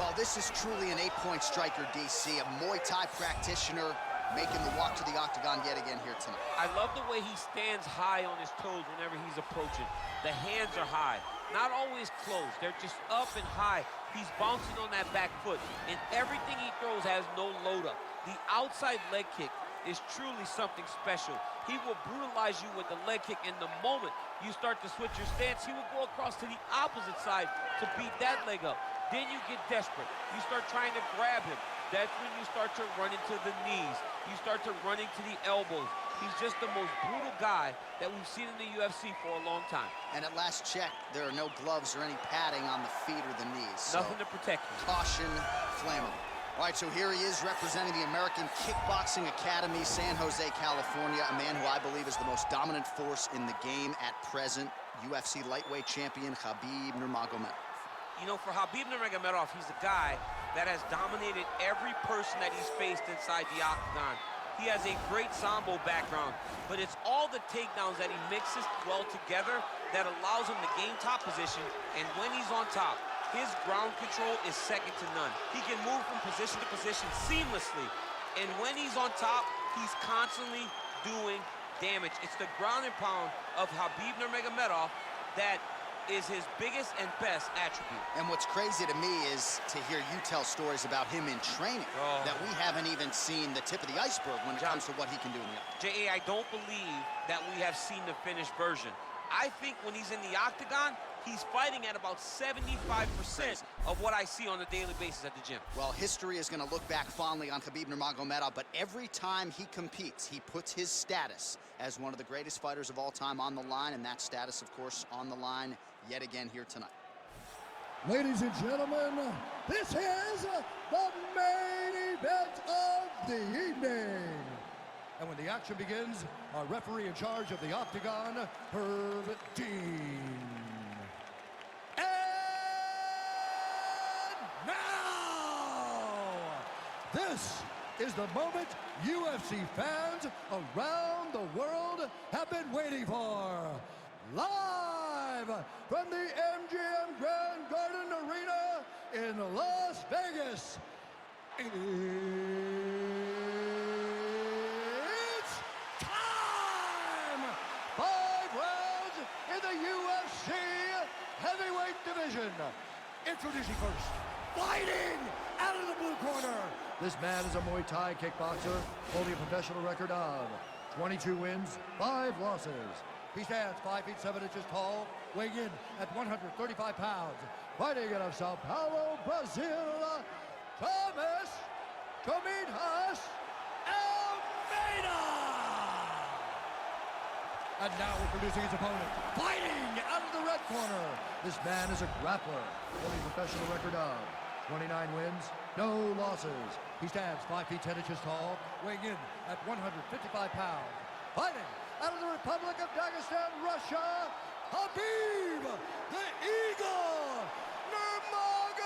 Well, this is truly an 8-point striker, DC, a Muay Thai practitioner making the walk to the octagon yet again here tonight. I love the way he stands high on his toes whenever he's approaching. The hands are high, not always closed. They're just up and high. He's bouncing on that back foot, and everything he throws has no load up. The outside leg kick is truly something special. He will brutalize you with the leg kick, and the moment you start to switch your stance, he will go across to the opposite side to beat that leg up. Then you get desperate. You start trying to grab him. That's when you start to run into the knees. You start to run into the elbows. He's just the most brutal guy that we've seen in the UFC for a long time. And at last check, there are no gloves or any padding on the feet or the knees. Nothing to protect him. Caution, flammable. All right, so here he is representing the American Kickboxing Academy, San Jose, California, a man who I believe is the most dominant force in the game at present, UFC lightweight champion Khabib Nurmagomedov. You know, for Khabib Nurmagomedov, he's a guy that has dominated every person that he's faced inside the octagon. He has a great Sambo background, but it's all the takedowns that he mixes well together that allows him to gain top position, and when he's on top, his ground control is second to none. He can move from position to position seamlessly, and when he's on top, he's constantly doing damage. It's the ground and pound of Khabib Nurmagomedov that is his biggest and best attribute. And what's crazy to me is to hear you tell stories about him in training that we haven't even seen the tip of the iceberg when it comes to what he can do in the octagon. J.A., I don't believe that we have seen the finished version. I think when he's in the octagon, he's fighting at about 75% of what I see on a daily basis at the gym. Well, history is going to look back fondly on Khabib Nurmagomedov, but every time he competes, he puts his status as one of the greatest fighters of all time on the line, and that status, of course, on the line yet again here tonight. Ladies and gentlemen, this is the main event of the evening. And when the action begins, our referee in charge of the octagon, Herb Dean. And now, this is the moment UFC fans around the world have been waiting for. Live from the MGM Grand Garden Arena in Las Vegas. It's time! 5 rounds in the UFC heavyweight division. Introducing first, fighting out of the blue corner. This man is a Muay Thai kickboxer, holding a professional record of 22 wins, 5 losses. He stands 5 feet 7 inches tall, weighing in at 135 pounds. Fighting out of Sao Paulo, Brazil, Thomas Tomitas Almeida! And now introducing his opponent, fighting out of the red corner. This man is a grappler, holding a professional record of 29 wins, no losses. He stands 5 feet 10 inches tall, weighing in at 155 pounds. Fighting out of the Republic of Dagestan, Russia, Khabib, the Eagle, Nurmagomedov!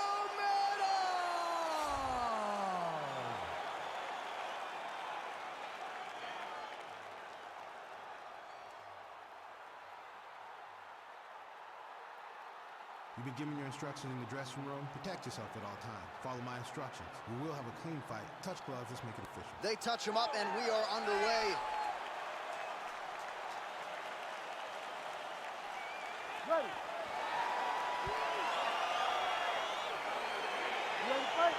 You've been given your instructions in the dressing room. Protect yourself at all times. Follow my instructions. We will have a clean fight. Touch gloves, let's make it official. They touch him up, and we are underway. Ready. Ready to fight?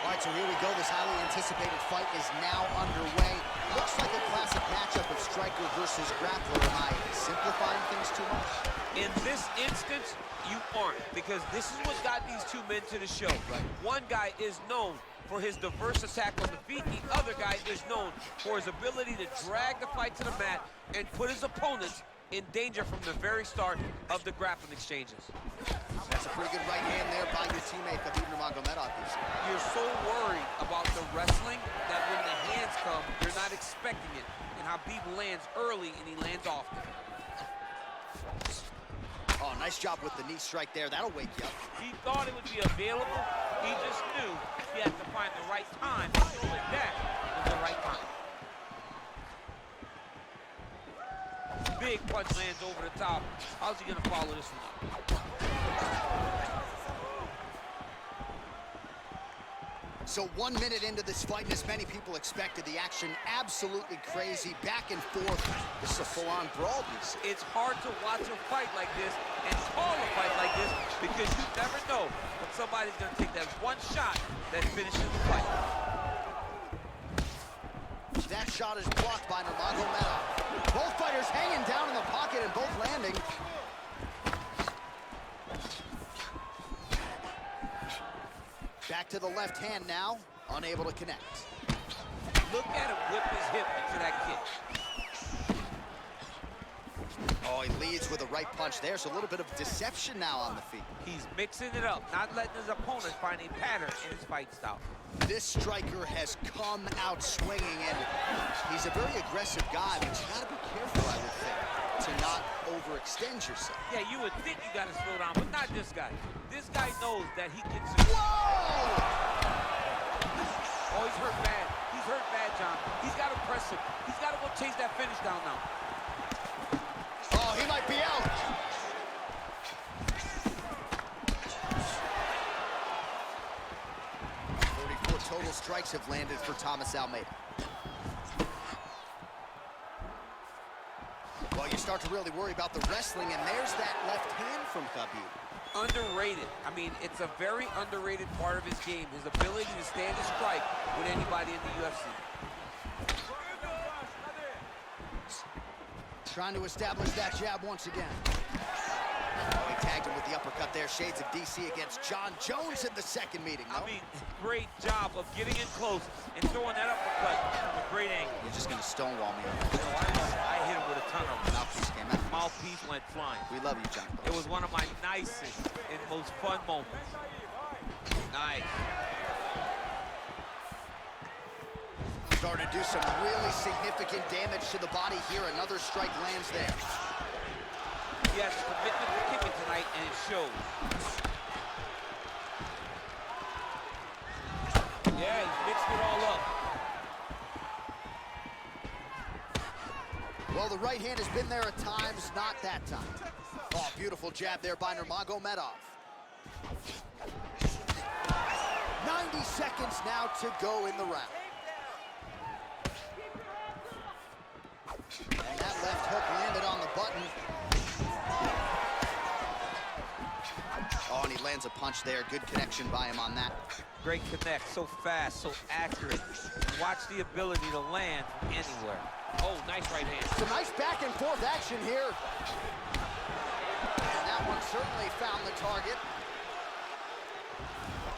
All right, so here we go. This highly anticipated fight is now underway. Looks like a classic matchup of striker versus grappler. Am I simplifying things too much? In this instance, you aren't, because this is what got these two men to the show. Right. One guy is known for his diverse attack on the feet. The other guy is known for his ability to drag the fight to the mat and put his opponents in danger from the very start of the grappling exchanges. That's a pretty good right hand there by your teammate, Khabib Nurmagomedov. You're so worried about the wrestling that when the hands come, you're not expecting it. And Khabib lands early and he lands often. Oh, nice job with the knee strike there. That'll wake you up. He thought it would be available. He just knew he had to find the right time to throw it back at the right time. big punch lands over the top. How's he gonna follow this one up? So 1 minute into this fight, and as many people expected, the action absolutely crazy, back and forth. This is a full-on brawl, DC. It's hard to watch a fight like this and call a fight like this because you never know when somebody's gonna take that one shot that finishes the fight. That shot is blocked by Nurmagomedov. Both fighters hanging down in the pocket and both landing. Back to the left hand now, unable to connect. Look at him whip his hip into that kick. Oh, he leads with a right punch there, so a little bit of deception now on the feet. He's mixing it up, not letting his opponent find a pattern in his fight style. This striker has come out swinging, and he's a very aggressive guy, but you gotta be careful, I would think, to not overextend yourself. Yeah, you would think you gotta slow down, but not this guy. This guy knows that he can... Whoa! Oh, he's hurt bad. He's hurt bad, John. He's gotta press him. He's gotta go chase that finish down now. Oh, he might be out. Total strikes have landed for Thomas Almeida. Well, you start to really worry about the wrestling, and there's that left hand from Khabib. Underrated. I mean, it's a very underrated part of his game, his ability to stand a strike with anybody in the UFC. Trying to establish that jab once again. Oh, he tagged him with the uppercut there. Shades of DC against John Jones in the second meeting. No? I mean, great job of getting in close and throwing that uppercut from a great angle. You're just going to stonewall me. I hit him with a ton of them. Mouthpiece came out. Mouthpiece went flying. We love you, John. It was one of my nicest and most fun moments. Nice. Starting to do some really significant damage to the body here. Another strike lands there. He has commitment to kicking tonight, and it shows. Yeah, he's mixed it all up. Well, the right hand has been there at times, not that time. Oh, beautiful jab there by Nurmagomedov. 90 seconds now to go in the round. And that left hook landed on the button. Oh, and he lands a punch there. Good connection by him on that. Great connect, so fast, so accurate. Watch the ability to land from anywhere. Oh, nice right hand. Some nice back and forth action here. And that one certainly found the target.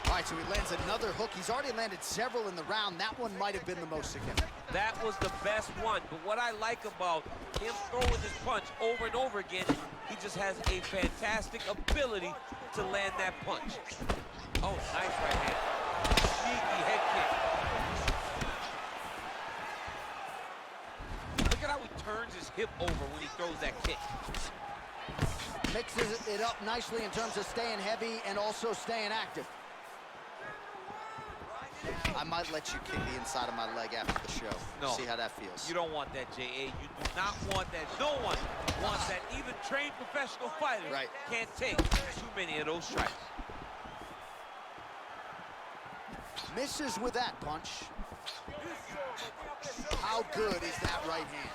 All right, so he lands another hook. He's already landed several in the round. That one might have been the most significant. That was the best one, but what I like about him throwing this punch over and over again, he just has a fantastic ability to land that punch. Oh, nice right hand. Sneaky head kick. Look at how he turns his hip over when he throws that kick. Mixes it up nicely in terms of staying heavy and also staying active. I might let you kick the inside of my leg after the show. No. See how that feels. You don't want that, J.A. You do not want that. No one wants that. Even trained professional fighters can't take too many of those strikes. Misses with that punch. How good is that right hand?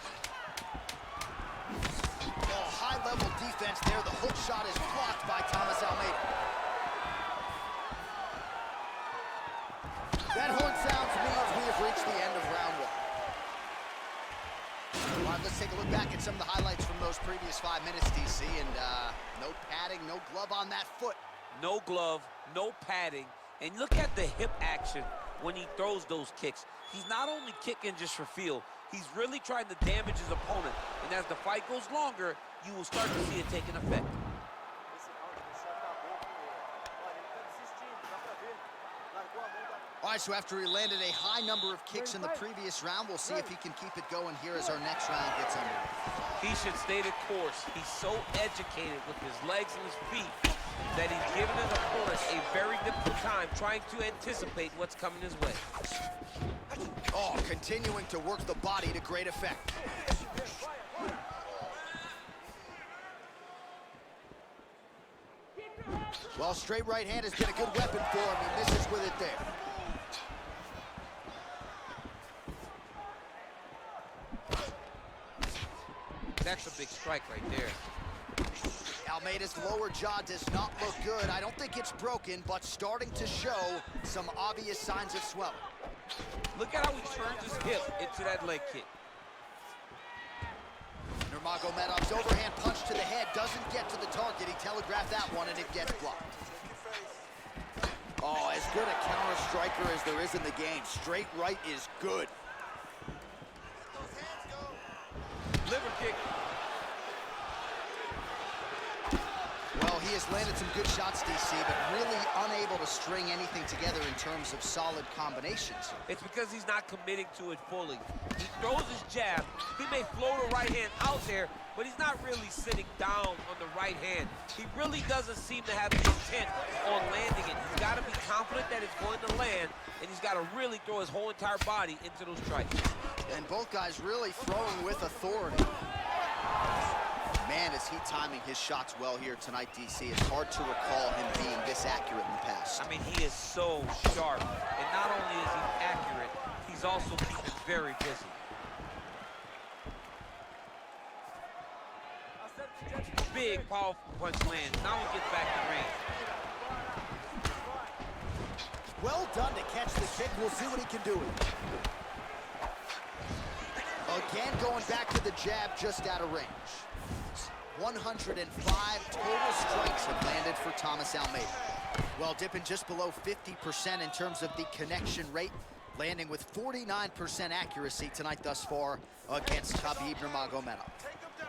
Oh, high-level defense there. The hook shot is blocked by Thomas Almeida. That horn sounds means we have reached the end of round one. All right, let's take a look back at some of the highlights from those previous 5 minutes, DC, and no padding, no glove on that foot. No glove, no padding, and look at the hip action when he throws those kicks. He's not only kicking just for feel, he's really trying to damage his opponent, and as the fight goes longer, you will start to see it taking effect. All right, so after he landed a high number of kicks in the previous round, we'll see if he can keep it going here as our next round gets underway. He should stay the course. He's so educated with his legs and his feet that he's given his opponent a very difficult time trying to anticipate what's coming his way. Oh, continuing to work the body to great effect. Well, straight right hand has been a good weapon for him. He misses with it there. That's a big strike right there. Almeida's lower jaw does not look good. I don't think it's broken, but starting to show some obvious signs of swelling. Look at how he turns his hip into that leg kick. Nurmagomedov's overhand punch to the head doesn't get to the target. He telegraphed that one, and it gets blocked. Oh, as good a counter striker as there is in the game. Straight right is good. Liver kick. Well, he has landed some good shots, DC, but really unable to string anything together in terms of solid combinations. It's because he's not committing to it fully. He throws his jab. He may float a right hand out there, but he's not really sitting down on the right hand. He really doesn't seem to have the intent on landing it. He's got to be confident that it's going to land, and he's got to really throw his whole entire body into those strikes. And both guys really throwing with authority. Man, is he timing his shots well here tonight, DC. It's hard to recall him being this accurate in the past. I mean, he is so sharp. And not only is he accurate, he's also keeping very busy. Big, powerful punch lands. Now he gets back to range. Well done to catch the kick. We'll see what he can do with it. Again, going back to the jab just out of range. 105 total strikes have landed for Thomas Almeida. Well, dipping just below 50% in terms of the connection rate, landing with 49% accuracy tonight thus far against Khabib Nurmagomedov. Take him down.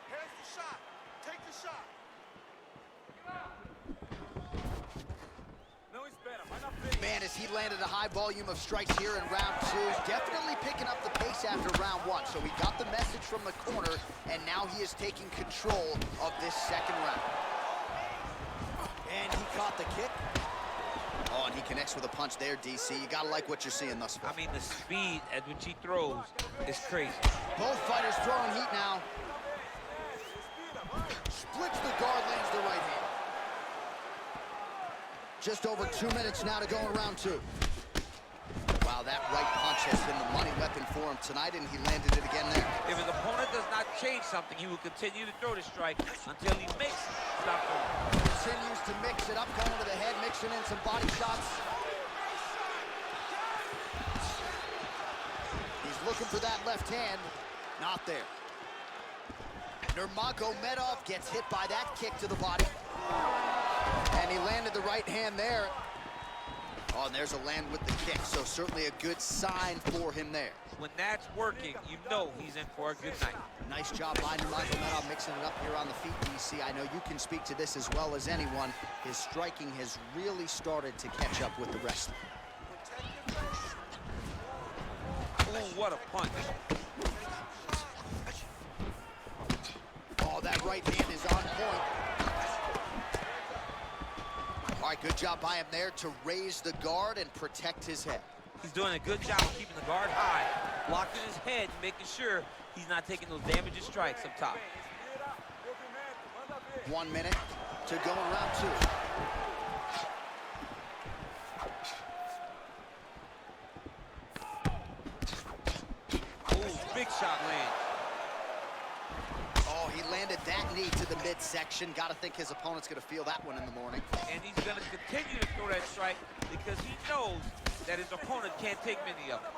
Here's the shot. Take the shot. Man, as he landed a high volume of strikes here in round two, definitely picking up the pace after round one. So he got the message from the corner, and now he is taking control of this second round. And he caught the kick. Oh, and he connects with a punch there, DC. You gotta like what you're seeing thus far. I mean, the speed at which he throws is crazy. Both fighters throwing heat now. Splits the guard, lands the right hand. Just over 2 minutes now to go in round two. Wow, that right punch has been the money weapon for him tonight, and he landed it again there. If his opponent does not change something, he will continue to throw the strike until he makes stop throwing. Continues to mix it up, going to the head, mixing in some body shots. He's looking for that left hand. Not there. Nurmagomedov gets hit by that kick to the body. And he landed the right hand there. Oh, and there's a land with the kick, so certainly a good sign for him there. When that's working, you know he's in for a good night. Nice job by Nurmagomedov mixing it up here on the feet, DC. I know you can speak to this as well as anyone. His striking has really started to catch up with the wrestling. Oh, what a punch. Oh, that right hand is on point. All right, good job by him there to raise the guard and protect his head. He's doing a good job of keeping the guard high, blocking his head, making sure he's not taking those damaging strikes up top. 1 minute to go in round two. Ooh, big shot land. Oh, he landed that knee to the midsection. Got to think his opponent's going to feel that one in the morning. And he's going to continue to throw that strike because he knows that his opponent can't take many of them.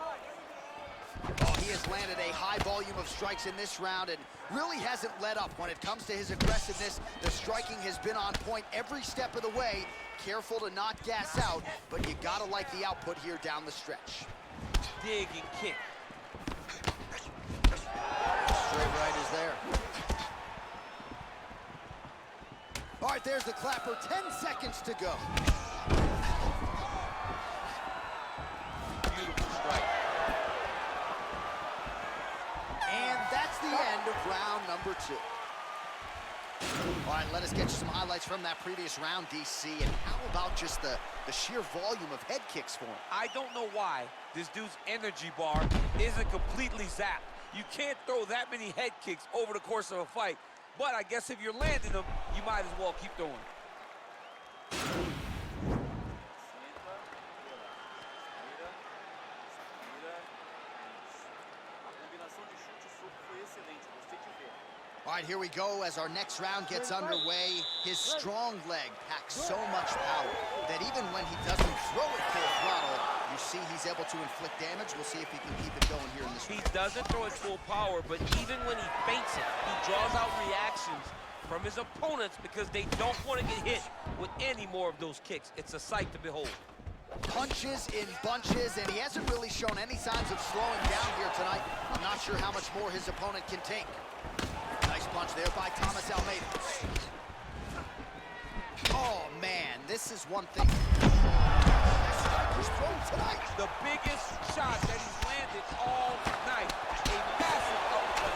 Oh, he has landed a high volume of strikes in this round and really hasn't let up. When it comes to his aggressiveness, the striking has been on point every step of the way. Careful to not gas out, but you got to like the output here down the stretch. Dig and kick. Straight right is there. All right, there's the clapper. 10 seconds to go. Beautiful strike. And that's the end of round number two. All right, let us get you some highlights from that previous round, DC. And how about just the sheer volume of head kicks for him? I don't know why this dude's energy bar isn't completely zapped. You can't throw that many head kicks over the course of a fight. But I guess if you're landing them, you might as well keep throwing. All right, here we go as our next round gets underway. His strong leg packs so much power that even when he doesn't throw it full throttle, you see he's able to inflict damage. We'll see if he can keep it going here in this round. He doesn't throw it full power, but even when he feints it, he draws out reactions from his opponents because they don't want to get hit with any more of those kicks. It's a sight to behold. Punches in bunches, and he hasn't really shown any signs of slowing down here tonight. I'm not sure how much more his opponent can take. Nice punch there by Thomas Almeida. Oh, man, this is one thing. Striker's thrown tonight. The biggest shot that he's landed all night. A massive uppercut.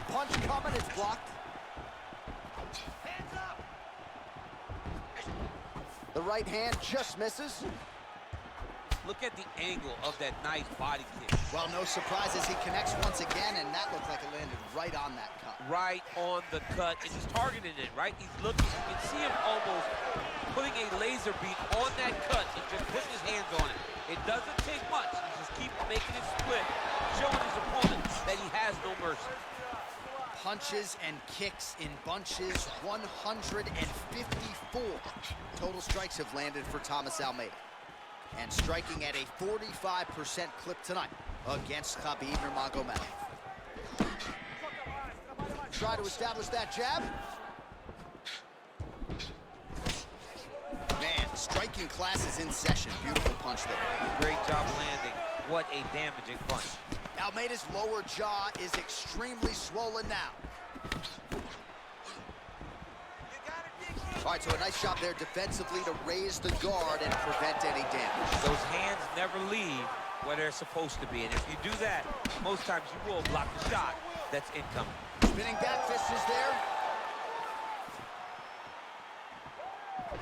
Punch coming, it's blocked. Hands up. The right hand just misses. Look at the angle of that nice body kick. Well, no surprises, he connects once again, and that looked like it landed right on that cut. Right on the cut, and he's targeting it, right? He's looking, you can see him almost putting a laser beam on that cut and just putting his hands on it. It doesn't take much. He just keeps making it split, showing his opponent that he has no mercy. Punches and kicks in bunches, 154 total strikes have landed for Thomas Almeida. And striking at a 45% clip tonight against Khabib Nurmagomedov. Try to establish that jab. Man, striking class is in session. Beautiful punch there. Great job landing. What a damaging punch. Almeida's lower jaw is extremely swollen now. All right, so a nice job there defensively to raise the guard and prevent any damage. Those hands never leave where they're supposed to be, and if you do that, most times you will block the shot that's incoming. Spinning back fist is there.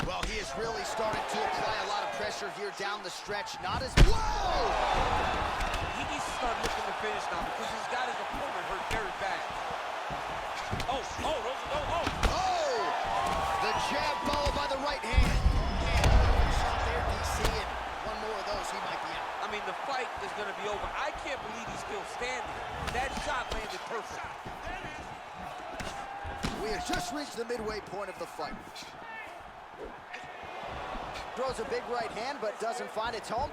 Well, he has really started to apply a lot of pressure here down the stretch. Not as... Whoa! He needs to start looking to finish now because he's got his opponent hurt very bad. The jab followed by the right hand. Shot there, DC, and one more of those, he might be out. I mean, the fight is going to be over. I can't believe he's still standing. That shot landed perfect. We have just reached the midway point of the fight. Throws a big right hand, but doesn't find its home.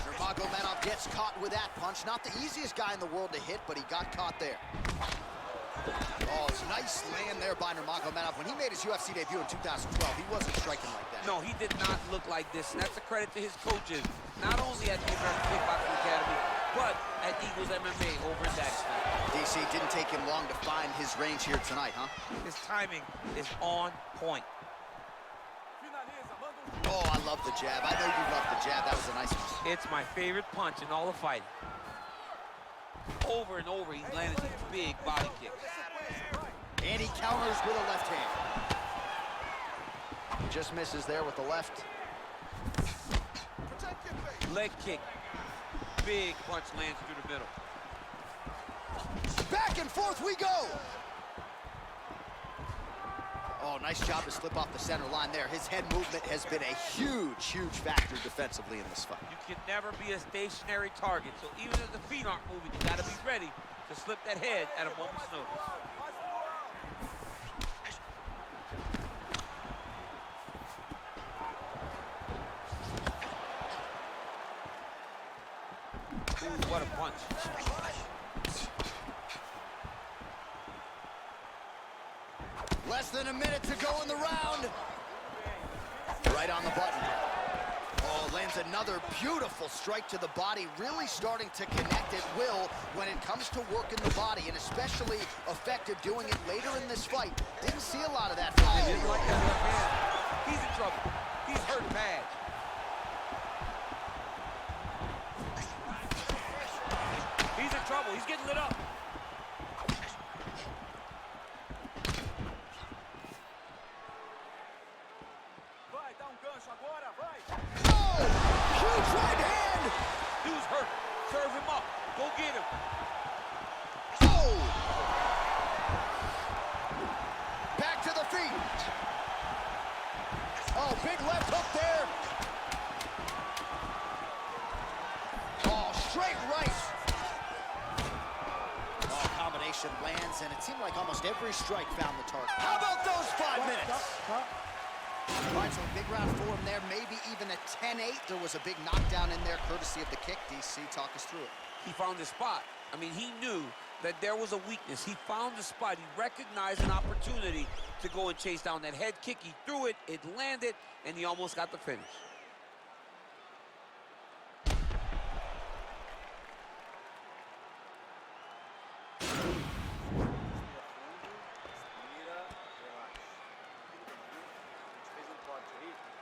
Nurmagomedov gets caught with that punch. Not the easiest guy in the world to hit, but he got caught there. Oh, it's a nice land there by Nurmagomedov. When he made his UFC debut in 2012, he wasn't striking like that. No, he did not look like this, and that's a credit to his coaches, not only at the American Kickboxing Academy, but at Eagles MMA over in Dagestan. DC, didn't take him long to find his range here tonight, huh? His timing is on point. Oh, I love the jab. I know you love the jab. That was a nice one. It's my favorite punch in all the fighting. Over and over, he's landed these big body kicks. And he counters with a left hand. Just misses there with the left. Leg kick. Big punch lands through the middle. Back and forth we go. Oh, nice job to slip off the center line there. His head movement has been a huge, huge factor defensively in this fight. You can never be a stationary target, so even if the feet aren't moving, you gotta be ready to slip that head at a moment's notice. Ooh, what a punch. Less than a minute to go in the round. Right on the button. Oh, lands another beautiful strike to the body, really starting to connect at will when it comes to working the body, and especially effective doing it later in this fight. Didn't see a lot of that from him. Didn't like that left hand. He's in trouble. He's hurt bad. He's in trouble. He's getting lit up. Oh, huge right hand. Dude's hurt. Serve him up. Go get him. Oh. straight right. Oh, combination lands, and it seemed like almost every strike found the target. How about those 5 minutes? All right, so a big round for him there, maybe even a 10-8. There was a big knockdown in there, courtesy of the kick. DC, talk us through it. He found the spot. I mean, he knew that there was a weakness. He found the spot. He recognized an opportunity to go and chase down that head kick. He threw it, it landed, and he almost got the finish.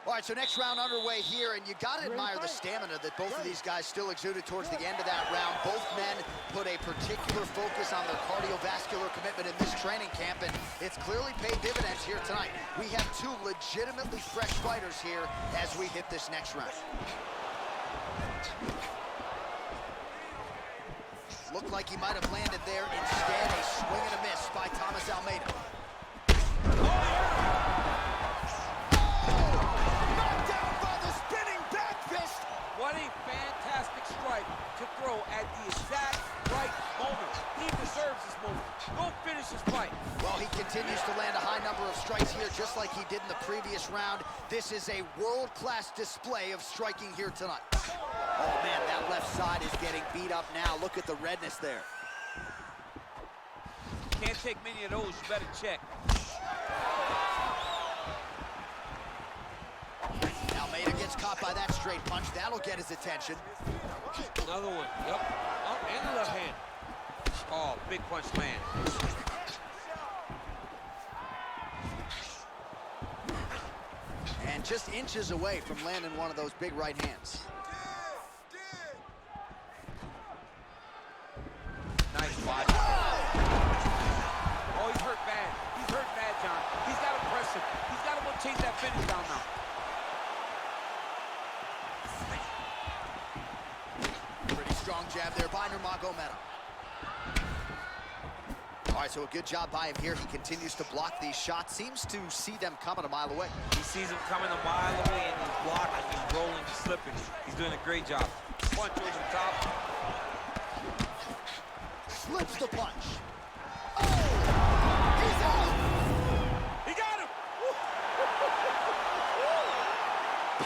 All right, so next round underway here, and you got to admire the stamina that both of these guys still exuded towards the end of that round. Both men put a particular focus on their cardiovascular commitment in this training camp, and it's clearly paid dividends here tonight. We have two legitimately fresh fighters here as we hit this next round. Looked like he might have landed there. Instead, a swing and a miss by Thomas Almeida. What a fantastic strike to throw at the exact right moment. He deserves this moment. Go finish his fight. Well, he continues to land a high number of strikes here, just like he did in the previous round. This is a world-class display of striking here tonight. Oh, man, that left side is getting beat up now. Look at the redness there. Can't take many of those. You better check. Almeida gets caught by that straight punch. That'll get his attention. Another one. Yep. Up and the left hand. Oh, big punch land. And just inches away from landing one of those big right hands. Nice watch. Oh, he's hurt bad. He's hurt bad, John. He's got to press him. He's got to go chase that finish down now. Pretty strong jab there by Nurmagomedov. All right, so a good job by him here. He continues to block these shots. Seems to see them coming a mile away. He sees him coming a mile away, and he's blocking, he's rolling, he's slipping. He's doing a great job. Punch over the top. Slips the punch. Oh! He's out! He got him!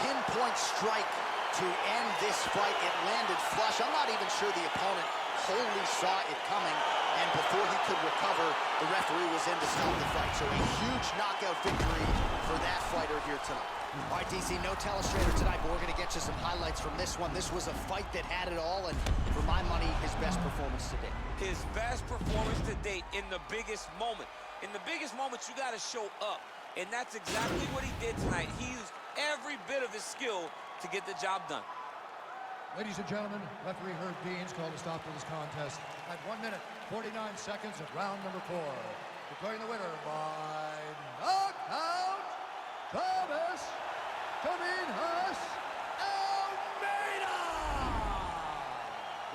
Pinpoint strike to end this fight. It landed flush. I'm not even sure the opponent wholly saw it coming, and before he could recover, the referee was in to stop the fight. So a huge knockout victory for that fighter here tonight. All right, DC, no telestrator tonight, but we're going to get you some highlights from this one. This was a fight that had it all, and for my money, his best performance to date. His best performance to date in the biggest moment. In the biggest moments, you got to show up, and that's exactly what he did tonight. He used every bit of his skill to get the job done. Ladies and gentlemen, referee Herb Deans called a stop to this contest at 1 minute, 49 seconds of round number 4. Declaring the winner by knockout, Thomas Almeida.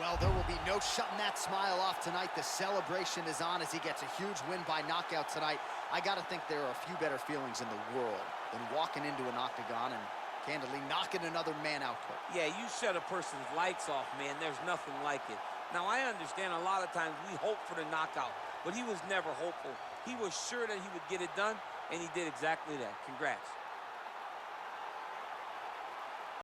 Well, there will be no shutting that smile off tonight. The celebration is on as he gets a huge win by knockout tonight. I got to think there are a few better feelings in the world than walking into an octagon and candidly knocking another man out quick. Yeah, you shut a person's lights off, man. There's nothing like it. Now, I understand a lot of times we hope for the knockout, but he was never hopeful. He was sure that he would get it done, and he did exactly that. Congrats.